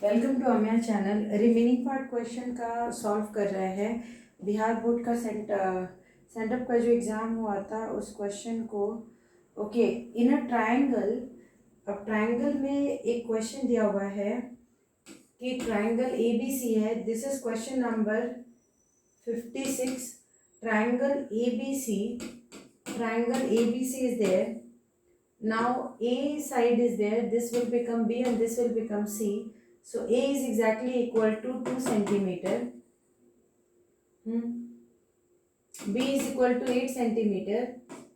Welcome to Amiya channel. Remaining part question का solve कर रहे हैं। बिहार बोर्ड का सेंटअप का जो एग्ज़ाम हुआ था उस क्वेश्चन को। ओके, इन अ ट्रायंगल, अब ट्रायंगल में एक क्वेश्चन दिया हुआ है कि ट्रायंगल ए बी सी है। This is question number 56। Triangle A B C, triangle ABC is there. Now A side is there, this will become B and this will become C. So A is exactly equal to 2 centimeter. B is equal to 8 centimeter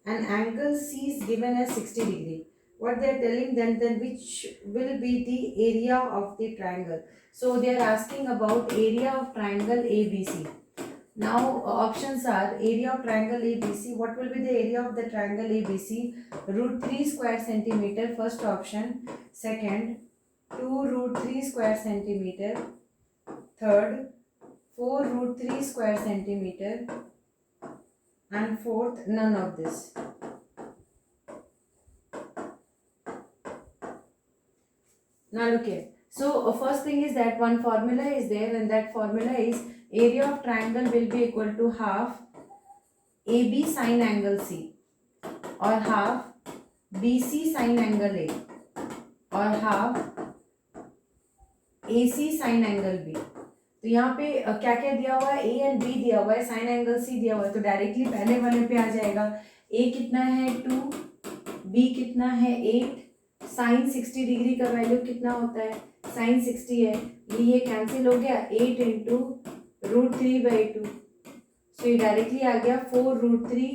and angle C is given as 60 degree. What they are telling then which will be the area of the triangle. So they are asking about area of triangle ABC. Now options are area of triangle ABC. What will be the area of the triangle ABC? Root 3 square centimeter, first option. Second, 2 root 3 square centimeter. Third, 4 root 3 square centimeter. And fourth, none of this. Now look here. So first thing is that one formula is there, and that formula is area of triangle will be equal to half AB sine angle C or half BC sine angle A और half AC sign angle B। तो यहाँ पे क्या क्या दिया हुआ है, A and B दिया हुआ है, साइन एंगल C दिया हुआ है, तो डायरेक्टली पहले वाले पे आ जाएगा। A कितना है 2, B कितना है 8, साइन 60 डिग्री का वैल्यू कितना होता है, साइन 60 है, ये कैंसिल हो गया, 8 इंटू रूट 3/2। सो ये डायरेक्टली आ गया 4 root 3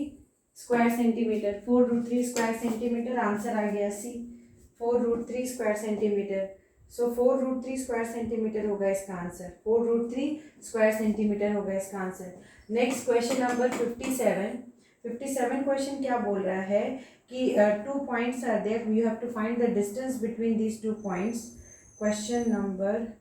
square centimetre. 4 root 3 square centimetre, answer आ गया C, 4 root 3 square centimetre. So 4 root 3 square centimetre होगा इसका आंसर, 4 रूट 3 स्क्वायर सेंटीमीटर होगा इसका answer. Next question number 57। 57 question क्या बोल रहा है कि 2 points are there, you have to find the distance between these 2 points. Question number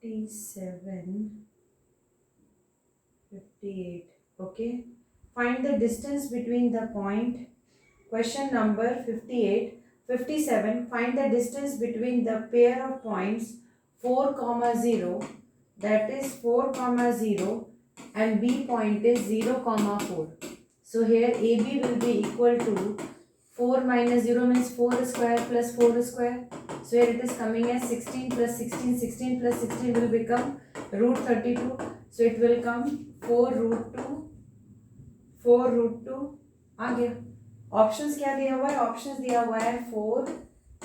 57, 58. Okay, find the distance between the point. Question number 58, 57. Find the distance between the pair of points 4, 0, that is 4, 0, and B point is 0, 4. So here AB will be equal to 4 minus 0 means 4 square plus 4 square. So here it is coming as 16 plus 16. 16 plus 16 will become root 32. So it will come 4 root 2. 4 root 2 आ गया। Options क्या दिया हुआ है, options दिया हुआ है 4,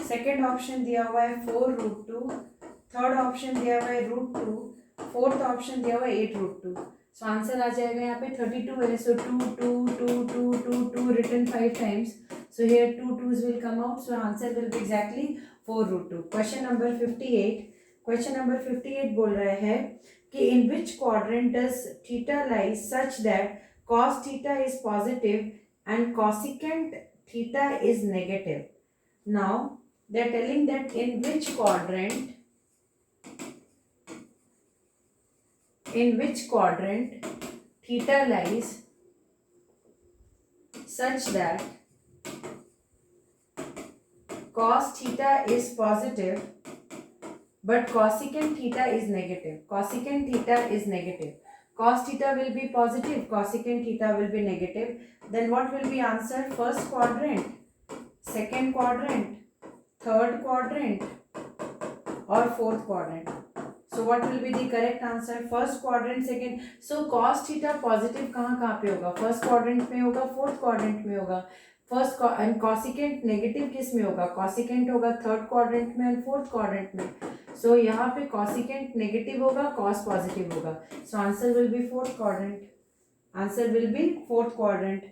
second option दिया हुआ है 4 रूट 2, थर्ड ऑप्शन दिया हुआ है रूट 2, फोर्थ ऑप्शन दिया हुआ है 8 रूट 2। सो आंसर आ जाएगा यहाँ पे 32 है। So 2 2 2 2 2 2 written 5 times. So here 2 2s will come out. So answer will be exactly 4 root 2. Question number 58. Question number 58 बोल रहा है कि in which quadrant does theta lie such that cos theta is positive and cosecant theta is negative. Now they are telling that in which quadrant theta lies such that cos theta is positive but cosecant theta is negative. Cosecant theta is negative. Cos theta will be positive, cosecant theta will be negative. Then what will be answer? First quadrant, second quadrant, third quadrant or fourth quadrant. So what will be the correct answer? First quadrant, second. So cos theta positive कहाँ पे होगा? First quadrant में होगा, fourth quadrant में होगा। First and cosecant negative किस में होगा? cosecant होगा थर्ड क्वाड्रेंट में एंड फोर्थ क्वाड्रेंट में। सो यहाँ पे cosecant नेगेटिव होगा, cos पॉजिटिव होगा। सो answer will be fourth quadrant. Answer will be fourth quadrant.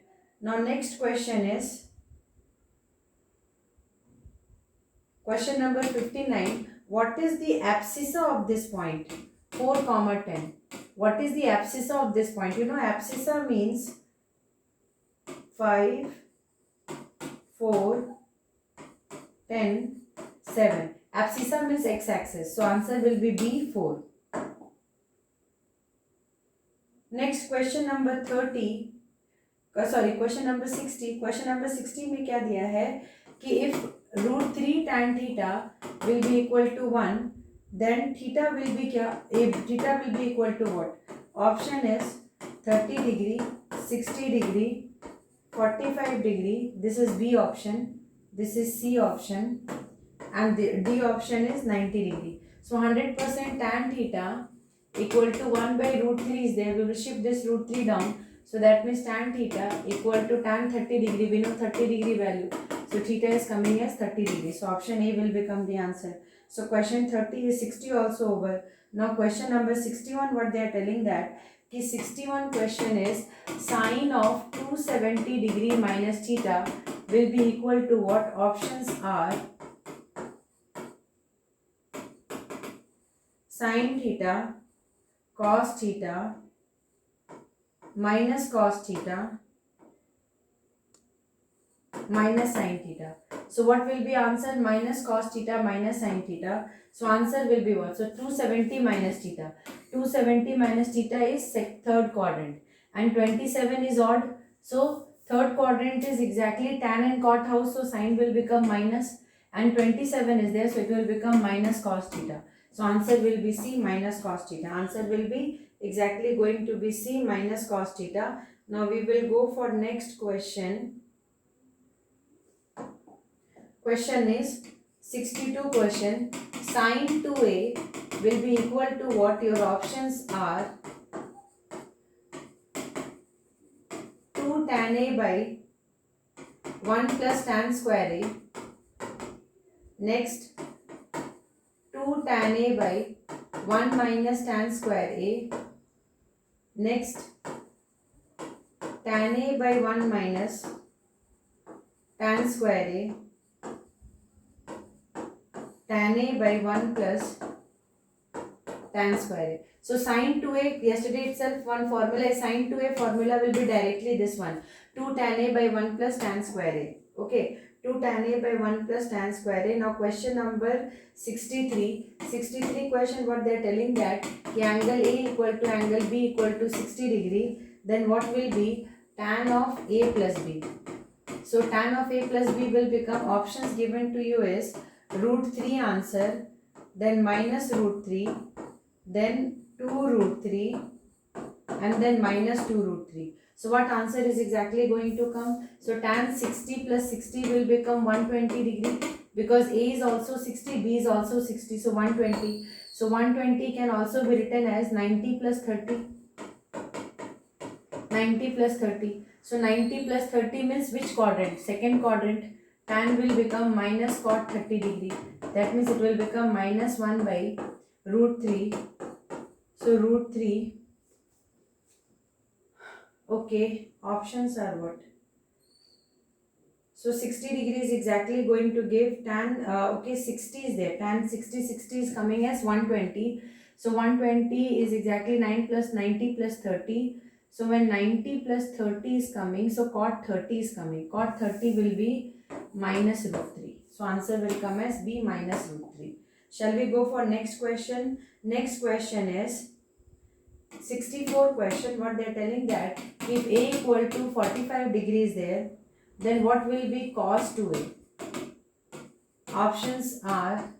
Now next question is question number 59. What is the abscissa of this point? 4, 10. What is the abscissa of this point? You know abscissa means 5, 4, 10, 7. Abscissa means x-axis. So answer will be B, 4. Next question number 30. Question number 60. Question number 60 में क्या दिया है कि if root 3 tan theta will be equal to 1, then theta will be क्या? Theta will be equal to what? Option is 30 degree, 60 degree, 45 degree. This is B option. This is C option. And the D option is 90 degree. So 100% tan theta equal to 1 by root 3 is there. We will shift this root 3 down. So that means tan theta equal to tan 30 degree. We know 30 degree value. So theta is coming as 30 degree. So option A will become the answer. So question 30 is 60 also over. Now question number 61, what they are telling that ki 61 question is sine of 270 degree minus theta will be equal to what? Options are sin theta, cos theta, minus cos theta, minus sin theta. So what will be answer? Minus cos theta minus sin theta. So answer will be what? So 270 minus theta. 270 minus theta is third quadrant and 27 is odd. So third quadrant is exactly tan and cot house. So sin will become minus and 27 is there. So it will become minus cos theta. So answer will be C, minus cos theta. Answer will be exactly going to be C, minus cos theta. Now we will go for next question. Question is 62 question. Sin 2a will be equal to what? Your options are 2 tan a by 1 plus tan square a. Next 2 tan a by 1 minus tan square a. Next tan a by 1 minus tan square a. Tan a by 1 plus tan square a. So sin 2a, yesterday itself one formula is sin 2a formula will be directly this one. 2 tan a by 1 plus tan square a. Okay. 2 tan a by 1 plus tan square a. Now question number 63. 63 question what they are telling that the angle A equal to angle B equal to 60 degree. Then what will be tan of A plus B. So tan of A plus B will become, options given to you is root 3 answer, then minus root 3, then 2 root 3 and then minus 2 root 3. So what answer is exactly going to come? So tan 60 plus 60 will become 120 degree because A is also 60, B is also 60, so 120. So 120 can also be written as 90 plus 30. 90 plus 30. So 90 plus 30 means which quadrant? Second quadrant. Tan will become minus cot 30 degree. That means it will become minus 1 by root 3. So root 3. Okay, options are what? So 60 degree is exactly going to give tan, 60 is there. Tan 60, 60 is coming as 120. So 120 is exactly 9 plus 90 plus 30. So when 90 plus 30 is coming, so cot 30 is coming. Cot 30 will be minus root 3. So answer will come as B, minus root 3. Shall we go for next question? Next question is 64 question. What they are telling that if A equal to 45 degrees there, then what will be cos 2A? Options are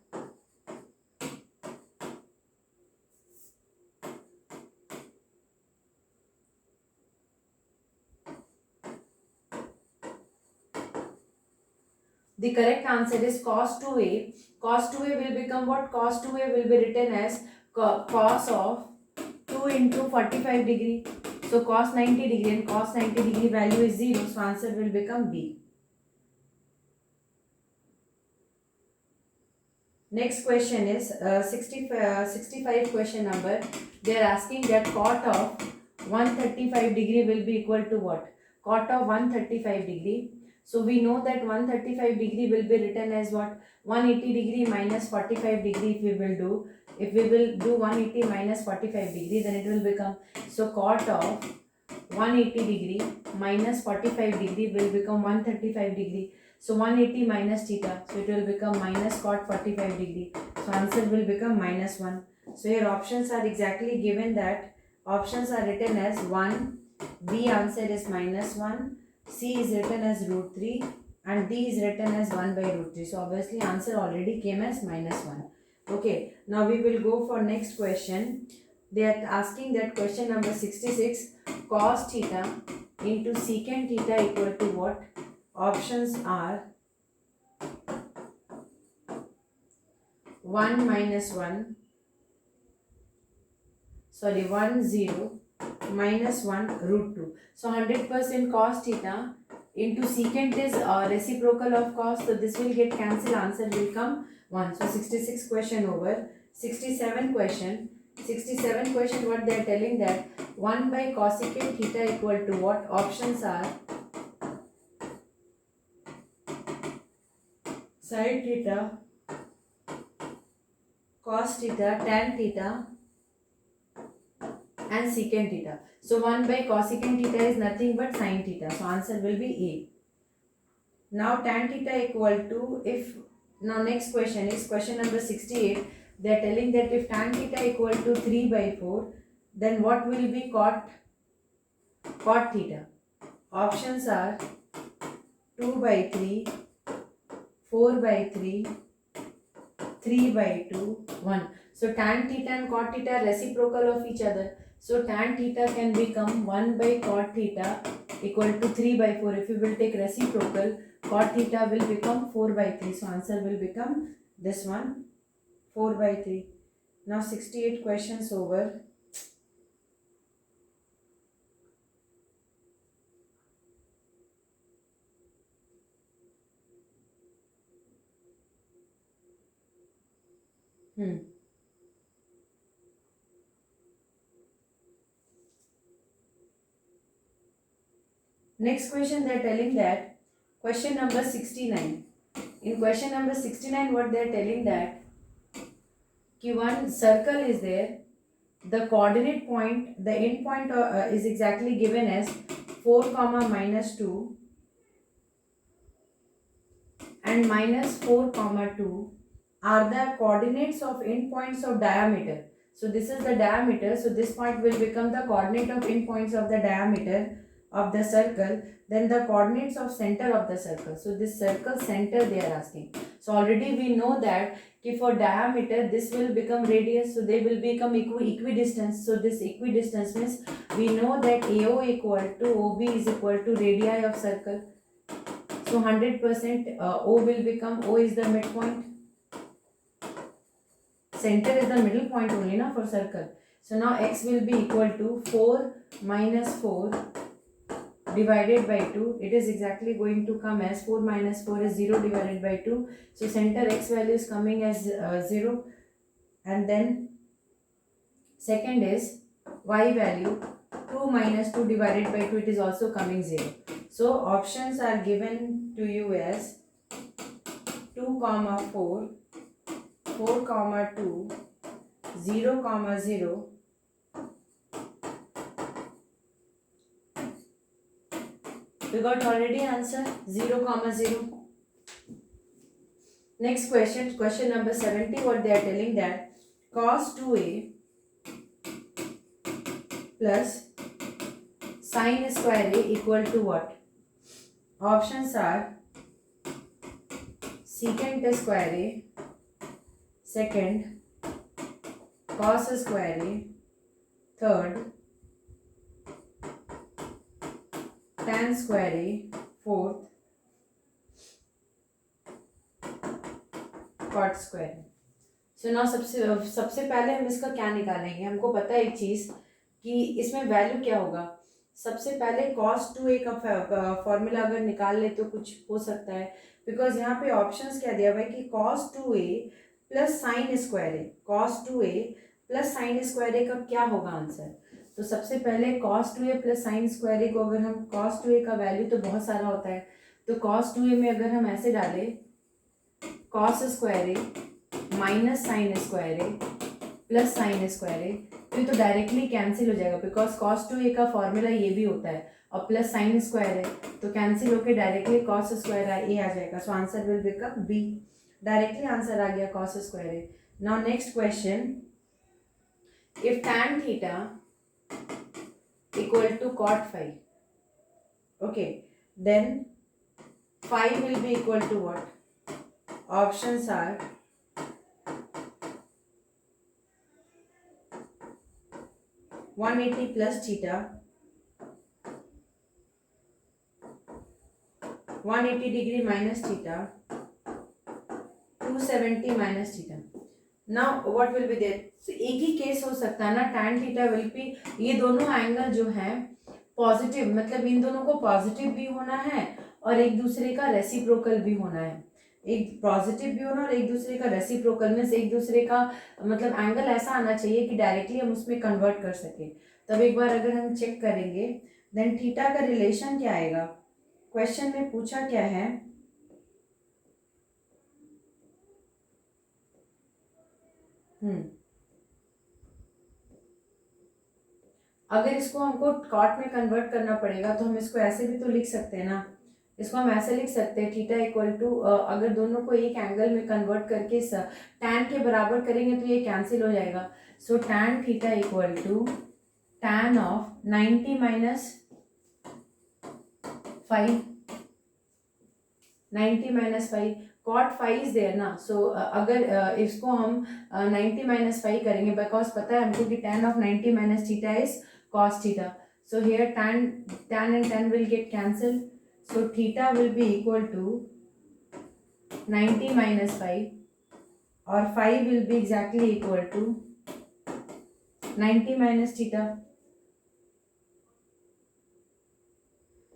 the correct answer is cos 2A. Cos 2A will become what? Cos 2A will be written as cos of 2 into 45 degree. So cos 90 degree and cos 90 degree value is 0. So answer will become B. Next question is 65 question number. They are asking that cot of 135 degree will be equal to what? Cot of 135 degree. So we know that 135 degree will be written as what? 180 degree minus 45 degree if we will do. If we will do 180 minus 45 degree, then it will become, so cot of 180 degree minus 45 degree will become 135 degree. So 180 minus theta, so it will become minus cot 45 degree. So answer will become minus 1. So here options are exactly given that options are written as 1, B answer is minus 1, C is written as root 3 and D is written as 1 by root 3. So obviously answer already came as minus 1. Okay, now we will go for next question. They are asking that question number 66, cos theta into secant theta equal to what? Options are 1 minus 1, 0 minus 1 root 2. So 100% cos theta into secant is reciprocal of cos. So this will get cancelled. Answer will come 1. So 66 question over. 67 question. 67 question what they are telling that 1 by cosecant theta equal to what? Options are sin theta, cos theta, tan theta and secant theta. So 1 by cosecant theta is nothing but sin theta. So answer will be A. Now tan theta equal to, if now next question is question number 68. They are telling that if tan theta equal to 3 by 4, then what will be cot theta? Options are 2 by 3, 4 by 3, 3 by 2, 1. So tan theta and cot theta are reciprocal of each other. So tan theta can become 1 by cot theta equal to 3 by 4. If you will take reciprocal, cot theta will become 4 by 3. So answer will become this one, 4 by 3. Now 68 questions over. Next question they are telling that question number 69. In question number 69 what they are telling that कि one circle is there, the coordinate point, the end point is exactly given as 4 comma minus 2 and minus 4 comma 2 are the coordinates of end points of diameter. So this is the diameter, so this point will become the coordinate of end points of the diameter of the circle, then the coordinates of center of the circle. So this circle center they are asking. So already we know that for diameter this will become radius, so they will become equidistance. So this equidistance means we know that AO equal to OB is equal to radii of circle. So 100% O will become, O is the midpoint, center is the middle point only na for circle. So now x will be equal to 4 minus 4 divided by 2. It is exactly going to come as 4 minus 4 is 0 divided by 2. So center x value is coming as 0. And then second is y value 2 minus 2 divided by 2, it is also coming 0. So options are given to you as 2 comma 4, 4 comma 2, 0 comma 0, we got already answer 0 comma 0. Next question, question number 70, what they are telling that cos 2a plus sin square a equal to what? Options are secant square a, second cos square a, third tan square a, fourth cot square a. सो ना सबसे पहले हम इसका क्या निकालेंगे, हमको पता है एक चीज़ कि इसमें वैल्यू क्या होगा. सबसे पहले cos 2a का फॉर्मूला अगर निकाल ले तो कुछ हो सकता है, बिकॉज यहाँ पे ऑप्शंस क्या दिया हुआ है कि cos 2a plus sine square A, cos 2a plus sine square A का क्या होगा आंसर. तो सबसे पहले cos 2a plus sine square A को अगर हम cos 2a का वैल्यू तो बहुत सारा होता है, तो cos 2a में अगर हम ऐसे डालें cos स्क्वायर ए माइनस साइन स्क्वायर ए प्लस साइन स्क्वायर ए, तो ये तो डायरेक्टली कैंसिल हो जाएगा बिकॉज कॉस 2a का फॉर्मूला ये भी होता है और प्लस साइन स्क्वायर है तो कैंसिल होके डायरेक्टली कॉस स्क्वायर ए आ जाएगा. So answer will become B. Directly answer आ गया cos square A. Now next question, if tan theta equal to cot phi, okay, then phi will be equal to what? Options are 180 plus theta, 180 degree minus theta, 270 minus theta. Now what will be there? So एक ही case हो सकता है ना, tan theta will be, ये दोनों angle जो है positive, मतलब इन दोनों को पॉजिटिव भी होना है और एक दूसरे का रेसिप्रोकल भी होना है. एक पॉजिटिव भी होना और एक दूसरे का रेसिप्रोकल मीन्स एक दूसरे का मतलब एंगल ऐसा आना चाहिए कि डायरेक्टली हम उसमें कन्वर्ट कर सके. तब एक बार अगर हम चेक करेंगे देन थीटा का रिलेशन क्या आएगा. क्वेश्चन में पूछा क्या है, अगर इसको हमको कॉट में कन्वर्ट करना पड़ेगा तो हम इसको ऐसे भी तो लिख सकते हैं ना. इसको हम ऐसे लिख सकते हैं थीटा इक्वल टू, अगर दोनों को एक एंगल में कन्वर्ट करके टैन के बराबर करेंगे तो ये कैंसिल हो जाएगा. So tan theta equal to tan of 90 minus 5, 90 minus 5, cot 5 is there ना. सो अगर इसको हम 90 माइनस 5 करेंगे बिकॉज पता है हमको कि tan of 90 minus theta is cos theta. So here tan and tan will get cancelled. So theta will be equal to 90 minus 5 or 5 will be exactly equal to 90 minus theta.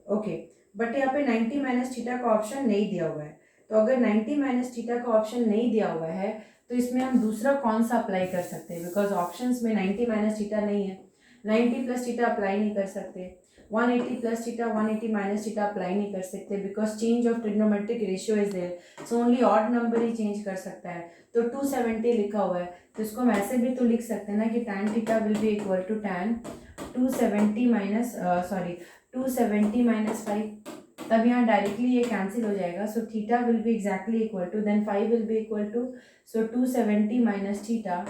Okay, but यहाँ पे 90 minus theta का option नहीं दिया हुआ है. तो अगर 90 minus theta का ऑप्शन नहीं दिया हुआ है तो इसमें हम दूसरा कौन सा अप्लाई कर सकते हैं, बिकॉज ऑप्शंस में 90 माइनस थीटा नहीं है. 90 प्लस थीटा अप्लाई नहीं कर सकते. 180 plus theta 180 minus theta apply नहीं कर सकते because change of trigonometric ratio is there. So only odd number ही चेंज कर सकता है. तो 270 लिखा हुआ है तो इसको हम ऐसे भी तो लिख सकते हैं ना कि tan theta will be equal to tan 270 minus 270 minus 5. तब यहाँ डायरेक्टली ये कैंसिल हो जाएगा. So theta will be exactly equal to, then 5 will be equal to, so 270 minus theta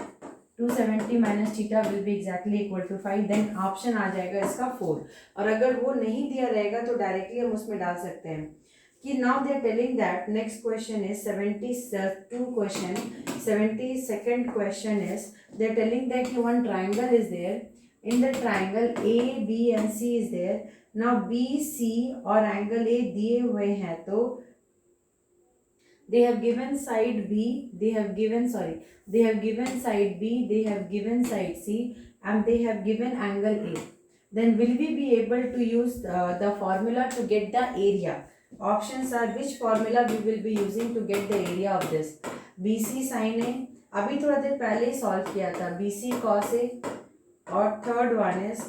270 minus theta will be exactly equal to 5. Then option आ जाएगा इसका 4. और अगर वो नहीं दिया रहेगा तो डायरेक्टली हम उसमें डाल सकते हैं कि now they are telling that next question is 72 question. 72nd question is they are telling that one triangle is there. In the triangle A B and C is there. Now B C और angle ए दिए हुए हैं तो they have given side B, they have given side B, they have given side C, and they have given angle A. Then will we be able to use the formula to get the area? Options are which formula we will be using to get the area of this. BC sin A, अभी थोड़ा देर पहले ही solve किया था, BC cos A, और third one is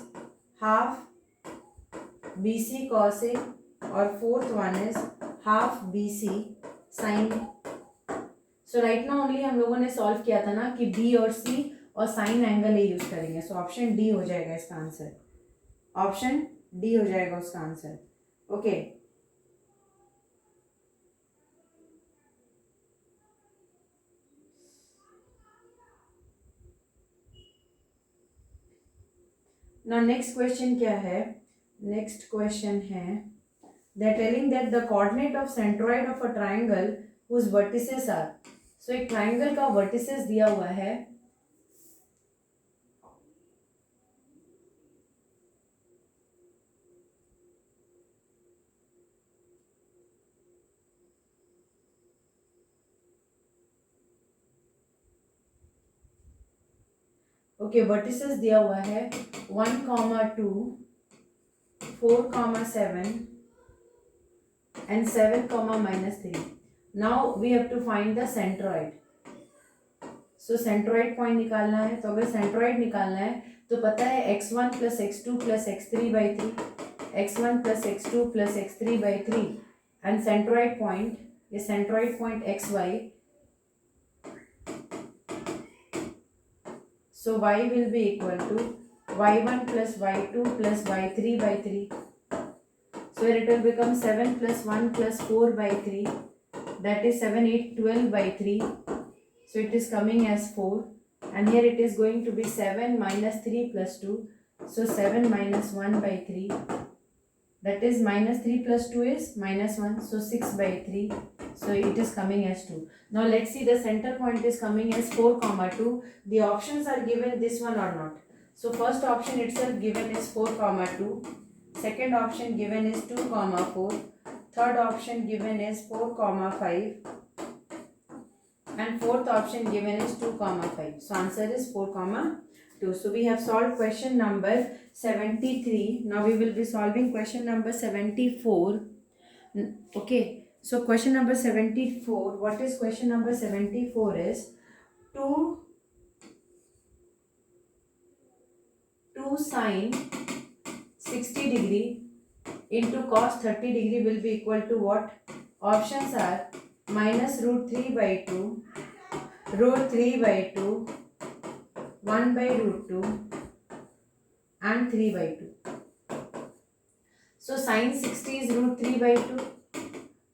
half BC cos A और fourth one is half BC sine. So right now only हम लोगों ने सॉल्व किया था ना कि बी और सी और साइन एंगल ए यूज करेंगे. सो ऑप्शन डी हो जाएगा इसका आंसर. ऑप्शन डी हो जाएगा उसका answer. Okay, now next question क्या है. नेक्स्ट क्वेश्चन है they are telling that the coordinate of centroid of a triangle whose vertices are. So एक ट्राइंगल का वर्टिसेस दिया हुआ है. ओके, वर्टिसेस दिया हुआ है 1, 2, 4, 7 and 7, -3. Now we have to find the centroid. So centroid point निकालना है. तो अगर centroid निकालना है तो पता है x1 plus x2 plus x3 by 3, x1 plus x2 plus x3 by 3 and centroid point, ये centroid point xy, So y will be equal to y1 plus y2 plus y3 by 3. So here it will become 7 plus 1 plus 4 by 3. That is 7, 8, 12 by 3. So it is coming as 4. And here it is going to be 7 minus 3 plus 2. So 7 minus 1 by 3. That is minus 3 plus 2 is minus 1. So 6 by 3. So it is coming as 2. Now let's see, the center point is coming as 4 comma 2. The options are given this one or not. So first option itself given is 4 comma 2. Second option given is 2 comma 4. Third option given is 4 comma 5. And fourth option given is 2 comma 5. So answer is 4 comma 2. So we have solved question number 73. Now we will be solving question number 74. Okay. So question number 74. What is question number 74 is 2 sine 60 degree into cos 30 degree will be equal to what? Options are minus root 3 by 2, root 3 by 2, 1 by root 2 and 3 by 2. So sin 60 is root 3 by 2,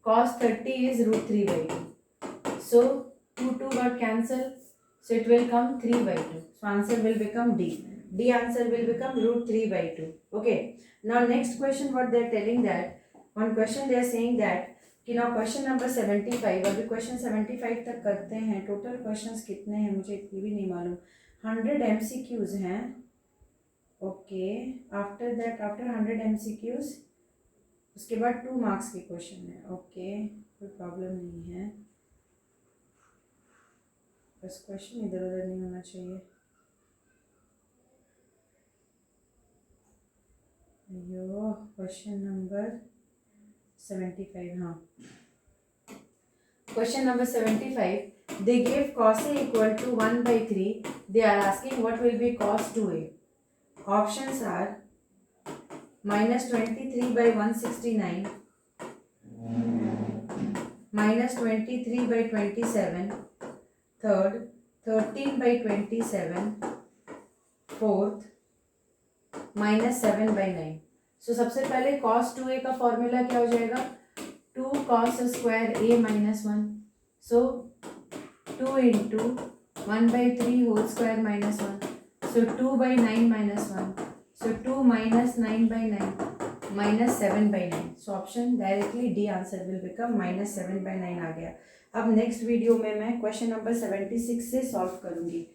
cos 30 is root 3 by 2. So 2 got cancelled. So it will come 3 by 2. So answer will become D. D answer will become root 3 by 2. Okay. Now next question what they are telling that, one question they are saying that कि now question number 75, अभी question 75 तक करते हैं. Total questions कितने हैं मुझे इतनी भी नहीं मालूम. 100 MCQs हैं. Okay. After that, after 100 MCQs उसके बाद 2 मार्क्स के क्वेश्चन है. ओके, कोई प्रॉब्लम नहीं है, बस क्वेश्चन इधर उधर नहीं होना चाहिए. यो क्वेश्चन नंबर 75. हाँ, question number 75. They gave cos A equal to 1 by 3. They are asking what will be cos 2A. Options are minus 23 by 169, minus 23 by 27, third 13 by 27, fourth minus 7 by 9. So सबसे पहले cos 2A का formula क्या हो जाएगा? 2 cos square A minus 1. So 2 into 1 by 3 whole square minus 1. So 2 by 9 minus 1. So 2 minus 9 by 9 minus 7 by 9. So option directly D answer will become minus 7 by 9 आ गया. अब next video में मैं question number 76 से solve करूँगी.